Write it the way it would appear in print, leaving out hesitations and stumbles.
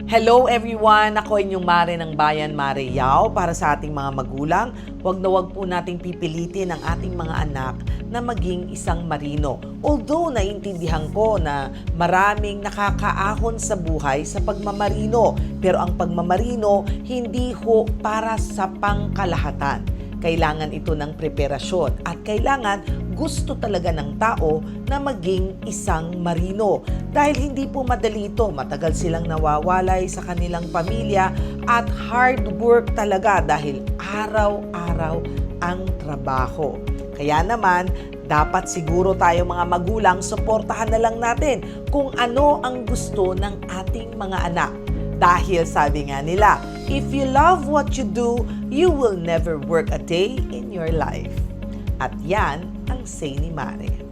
Hello everyone! Ako inyong Mare ng Bayan, Mare Yao. Para sa ating mga magulang, huwag na huwag po nating pipilitin ang ating mga anak na maging isang marino. Although naiintindihan ko na maraming nakakaahon sa buhay sa pagmamarino, pero ang pagmamarino hindi ho para sa pangkalahatan. Kailangan ito ng preparasyon at kailangan gusto talaga ng tao na maging isang marino. Dahil hindi po madali ito, matagal silang nawawalay sa kanilang pamilya at hard work talaga dahil araw-araw ang trabaho. Kaya naman, dapat siguro tayo mga magulang, suportahan na lang natin kung ano ang gusto ng ating mga anak. Dahil sabi nga nila, if you love what you do, you will never work a day in your life. At yan ang say ni Mare.